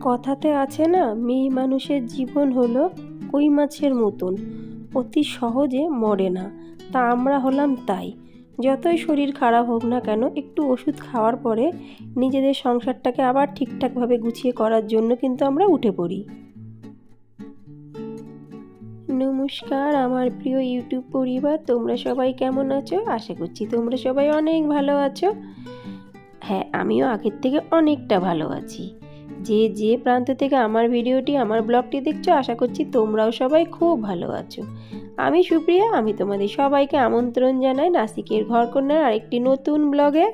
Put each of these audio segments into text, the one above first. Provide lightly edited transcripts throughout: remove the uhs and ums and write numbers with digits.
কথাতে আছে না, মেয়ে মানুষের জীবন হলো কই মাছের মতন, অতি সহজে মরে না। তা আমরা হলাম তাই। যতই শরীর খারাপ হোক না কেন, একটু ওষুধ খাওয়ার পরে নিজেদের সংসারটাকে আবার ঠিকঠাকভাবে গুছিয়ে করার জন্য কিন্তু আমরা উঠে পড়ি। নমস্কার আমার প্রিয় ইউটিউব পরিবার, তোমরা সবাই কেমন আছো? আশা করছি তোমরা সবাই অনেক ভালো আছো। হ্যাঁ, আমিও আগের থেকে অনেকটা ভালো আছি। যে প্রান্ত থেকে আমার ভিডিওটি, আমার ব্লগটি দেখছো, আশা করছি তোমরাও সবাই খুব ভালো আছো। আমি সুপ্রিয়া, আমি তোমাদের সবাইকে আমন্ত্রণ জানাই নাসিকের ঘরকন্যার আরেকটি নতুন ব্লগে।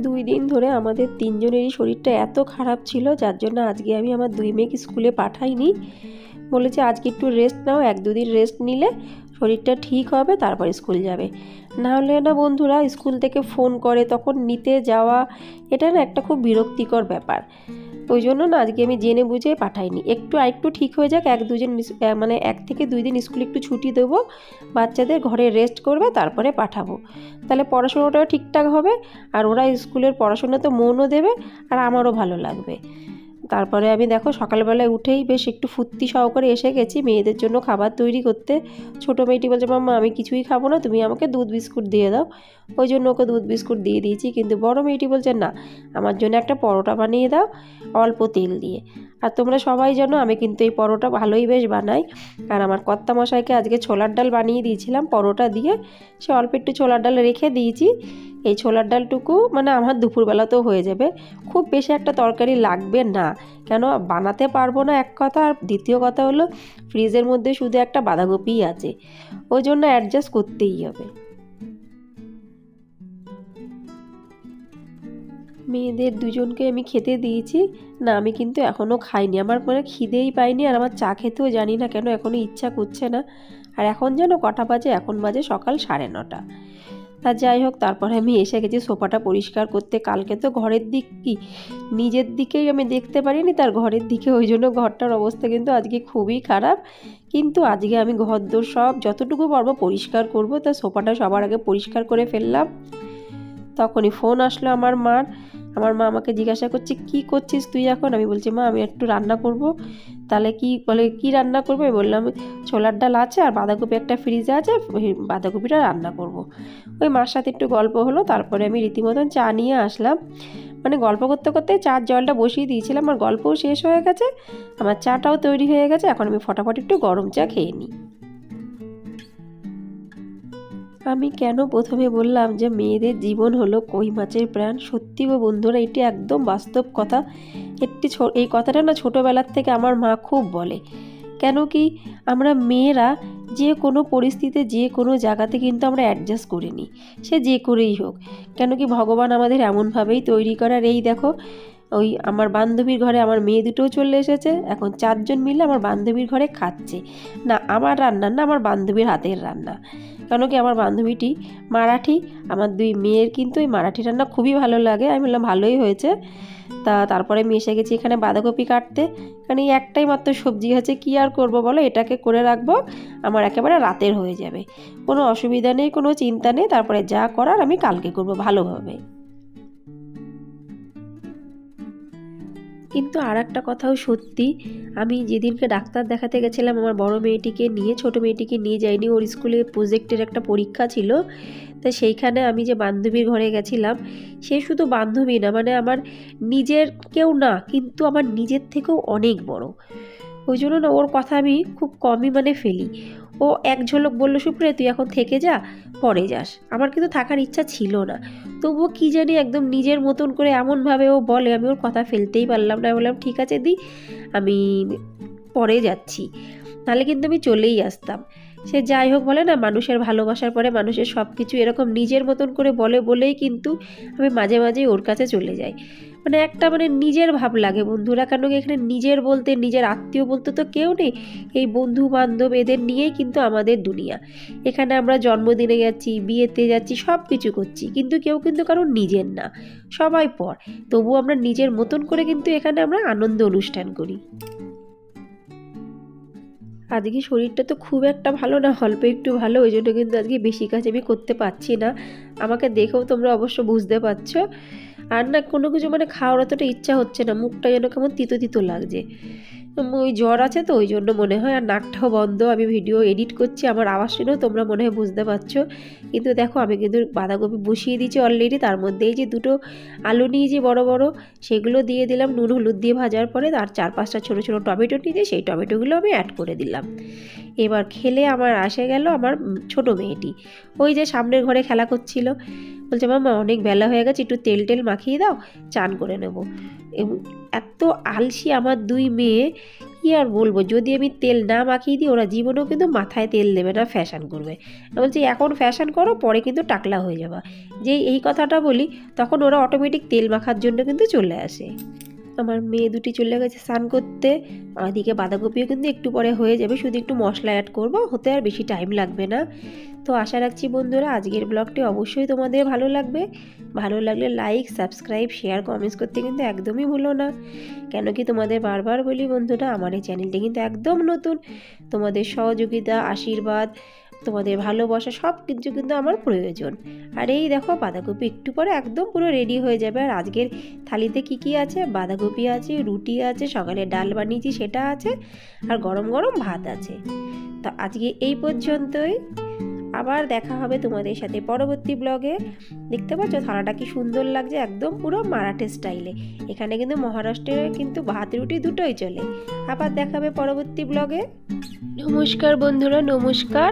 দুই দিন ধরে আমাদের তিনজনেরই শরীরটা এত খারাপ ছিল, যার জন্য আজকে আমি আমার দুই মেয়েকে স্কুলে পাঠাইনি। বলেছে আজকে একটু রেস্ট নাও, 1-2 দিন রেস্ট নিলে শরীরটা ঠিক হবে, তারপরে স্কুল যাবে। না হলে না বন্ধুরা, স্কুল থেকে ফোন করে তখন নিতে যাওয়া, এটা না একটা খুব বিরক্তিকর ব্যাপার। ওই জন্য না আজকে আমি জেনে বুঝে পাঠাইনি। আরেকটু ঠিক হয়ে যাক, 1 থেকে 2 দিন স্কুল একটু ছুটি দেবো, বাচ্চাদের ঘরে রেস্ট করবে, তারপরে পাঠাবো। তাহলে পড়াশোনাটাও ঠিকঠাক হবে, আর ওরা স্কুলের পড়াশোনা তো মনও দেবে, আর আমারও ভালো লাগবে। তারপরে আমি দেখো সকালবেলায় উঠেই বেশ একটু ফুর্তি সহকারে এসে গেছি মেয়েদের জন্য খাবার তৈরি করতে। ছোটো মেয়েটি বলছে মাম্মা আমি কিছুই খাবো না, তুমি আমাকে দুধ বিস্কুট দিয়ে দাও। ওই জন্য ওকে দুধ বিস্কুট দিয়ে দিয়েছি। কিন্তু বড় মেয়েটি বলছে না, আমার জন্য একটা পরোটা বানিয়ে দাও অল্প তেল দিয়ে। আর তোমরা সবাই জানো আমি কিন্তু এই পরোটা ভালোই বেশ বানাই। আর আমার কর্তামশাইকে আজকে ছোলার ডাল বানিয়ে দিয়েছিলাম পরোটা দিয়ে, সে অল্প একটু ছোলার ডাল রেখে দিয়েছি। এই ছোলার ডালটুকু মানে আমার দুপুরবেলাতেও হয়ে যাবে, খুব বেশি একটা তরকারি লাগবে না। কেন বানাতে পারবো না এক কথা, আর দ্বিতীয় কথা হলো ফ্রিজের মধ্যে শুধু একটা বাঁধাকপিই আছে, ওই জন্য অ্যাডজাস্ট করতেই হবে। মেয়েদের দুজনকে আমি খেতে দিয়েছি। না আমি কিন্তু এখনও খাইনি, আমার মানে খিদেই পাইনি, আর আমার চা খেতেও জানি না কেন এখনও ইচ্ছা করছে না। আর এখন যেন কটা বাজে, এখন বাজে সকাল 9:30। তা যাই হোক, তারপরে আমি এসে গেছি সোফাটা পরিষ্কার করতে। কালকে তো ঘরের দিক কি নিজের দিকেই আমি দেখতে পারিনি, তার ঘরের দিকে, ওই জন্য ঘরটার অবস্থা কিন্তু আজকে খুবই খারাপ। কিন্তু আজকে আমি ঘরদোর সব যতটুকু পারবো পরিষ্কার করব, তা সোফাটা সবার আগে পরিষ্কার করে ফেললাম। তখনই ফোন আসলো আমার মার। আমার মা আমাকে জিজ্ঞাসা করছে কি করছিস তুই এখন? আমি বলছি মা আমি একটু রান্না করব। তাহলে কি রান্না করবো? আমি বললাম ছোলার ডাল আছে আর বাঁধাকপি একটা ফ্রিজে আছে, বাঁধাকপিটা রান্না করব। ওই মার সাথে একটু গল্প হলো, তারপরে আমি রীতিমতন চা নিয়ে আসলাম। মানে গল্প করতে করতে চার জলটা বসিয়ে দিয়েছিলাম, আমার গল্পও শেষ হয়ে গেছে, আমার চাটাও তৈরি হয়ে গেছে। এখন আমি ফটাফট একটু গরম চা খেয়ে নিই। আমি কেন প্রথমে বললাম যে মেয়েদের জীবন হলো কই মাছের প্রাণ? সত্যি গো বন্ধুরা, এটি একদম বাস্তব কথা। এই কথাটা না ছোটোবেলার থেকে আমার মা খুব বলে। কেন কি আমরা মেয়েরা যে কোনো পরিস্থিতিতে যে কোনো জায়গাতে কিন্তু আমরা অ্যাডজাস্ট করে নিই, সে যে করেই হোক। কেন কি ভগবান আমাদের এমনভাবেই তৈরি করার। এই দেখো, ওই আমার বান্ধবীর ঘরে আমার মেয়ে দুটোও চলে এসেছে, এখন 4 জন মিলে আমার বান্ধবীর ঘরে খাচ্ছে। না আমার রান্না না, আমার বান্ধবীর হাতের রান্না। কেন কি আমার বান্ধবীটি মারাঠি, আমার 2 মেয়ের কিন্তু এই মারাঠি রান্না খুবই ভালো লাগে। আমি বললাম ভালোই হয়েছে। তারপরে আমি এসে গেছি এখানে বাঁধাকপি কাটতে, কারণ এই একটাই মাত্র সবজি আছে, কি আর করব বলো, এটাকে করে রাখবো, আমার একেবারে রাতের হয়ে যাবে, কোনো অসুবিধা নেই, কোনো চিন্তা নেই। তারপরে যা করার আমি কালকে করব ভালোভাবে। কিন্তু আর একটা কথাও সত্যি, আমি যেদিনকে ডাক্তার দেখাতে গেছিলাম আমার বড় মেয়েটিকে নিয়ে, ছোট মেয়েটিকে নিয়ে যাইনি, ওর স্কুলে প্রজেক্টের একটা পরীক্ষা ছিল। তা সেইখানে আমি যে বান্ধবীর ঘরে গেছিলাম, সে শুধু বান্ধবী না, মানে আমার নিজের কেউ না, কিন্তু আমার নিজের থেকেও অনেক বড়। ওই জন্য না ওর কথা আমি খুব কমই মানে ফেলি। ও এক ঝলক বললো সুপ্রিয়া তুই এখন থেকে যা, পরে যাস। আমার কিন্তু থাকার ইচ্ছা ছিল না, তবুও কি জানি একদম নিজের মতন করে এমনভাবে ও বলে, আমি ওর কথা ফেলতেই পারলাম না। বললাম ঠিক আছে দি, আমি পরে যাচ্ছি, তাহলে কিন্তু আমি চলেই আসতাম। সে যাই হোক, বলে না মানুষের ভালোবাসার পরে মানুষের সব কিছু এরকম নিজের মতন করে বলে বলেই কিন্তু আমি মাঝে মাঝেই ওর কাছে চলে যাই। মানে একটা মানে নিজের ভাব লাগে বন্ধুরা। কেন কি এখানে নিজের বলতে, নিজের আত্মীয় বলতে তো কেউ নেই, এই বন্ধু বান্ধব এদের নিয়েই কিন্তু আমাদের দুনিয়া। এখানে আমরা জন্মদিনে যাচ্ছি, বিয়েতে যাচ্ছি, সব কিছু করছি, কিন্তু কেউ কিন্তু কারণ নিজের না, সবাই পর। তবু আমরা নিজের মতন করে কিন্তু এখানে আমরা আনন্দ অনুষ্ঠান করি। আজকে শরীরটা তো খুব একটা ভালো না, অল্প একটু ভালো, ওই জন্য কিন্তু আজকে বেশি কাজ আমি করতে পারছি না। আমাকে দেখেও তোমরা অবশ্য বুঝতে পারছো। আর না কোনো কিছু মানে খাওয়ার অতটা ইচ্ছা হচ্ছে না, মুখটা যেন কেমন তিতো তিতো লাগছে। ওই জ্বর আছে তো ওই জন্য মনে হয়, আর নাকটাও বন্ধ। আমি ভিডিও এডিট করছি, আমার আওয়াজ শুনেও তোমরা মনে হয় বুঝতে পারছো। কিন্তু দেখো আমি কিন্তু বাঁধাকপি বসিয়ে দিয়েছি অলরেডি, তার মধ্যে এই যে দুটো আলু নিয়েছি বড় বড়, সেগুলো দিয়ে দিলাম নুন হলুদ দিয়ে ভাজার পরে। আর 4-5টা ছোটো ছোটো টমেটো নিয়ে সেই টমেটোগুলো আমি অ্যাড করে দিলাম। এবার খেলে আমার আসে গেল আমার ছোট মেয়েটি, ওই যে সামনের ঘরে খেলা করছিল। বলছে মামা অনেক বেলা হয়ে গেছে, একটু তেল টেল মাখিয়ে দাও, চান করে নেব। এবং এত আলসি আমার দুই মেয়ে, কি আর বলবো। যদি আমি তেল না মাখিয়ে দিই ওরা জীবনেও কিন্তু মাথায় তেল দেবে না, ফ্যাশন করবে। বলছি এখন ফ্যাশন করো, পরে কিন্তু টাকলা হয়ে যাবা। যেই এই কথাটা বলি তখন ওরা অটোমেটিক তেল মাখার জন্য কিন্তু চলে আসে। আমার মেয়ে দুটি চলে গেছে স্নান করতে। এদিকে বাঁধাকপিও কিন্তু একটু পরে হয়ে যাবে, শুধু একটু মশলা অ্যাড করবো, হতে আর বেশি টাইম লাগবে না। তো আশা রাখছি বন্ধুরা আজকের ব্লগটি অবশ্যই তোমাদের ভালো লাগবে। ভালো লাগলে লাইক, সাবস্ক্রাইব, শেয়ার, কমেন্টস করতে কিন্তু একদমই ভুলো না। কেন কি তোমাদের বারবার বলি বন্ধুরা, আমার এই চ্যানেলটি কিন্তু একদম নতুন। তোমাদের সহযোগিতা, আশীর্বাদ, তোমাদের ভালোবাসা সব কিছু কিন্তু আমার প্রয়োজন। আর এই দেখো বাঁধাকপি একটু পরে একদম পুরো রেডি হয়ে যাবে। আর আজকের থালিতে কি কি আছে, বাঁধাকপি আছে, রুটি আছে, সকালে ডাল বানিয়েছি সেটা আছে, আর গরম গরম ভাত আছে। তো আজকে এই পর্যন্তই, আবার দেখা হবে তোমাদের সাথে পরবর্তী ব্লগে। দেখতে পাচ্ছ থালাটা কি সুন্দর লাগছে, একদম পুরো মারাঠি স্টাইলে। এখানে কিন্তু মহারাষ্ট্রের কিন্তু ভাত রুটি দুটোই চলে। আবার দেখা হবে পরবর্তী ব্লগে। নমস্কার বন্ধুরা, নমস্কার।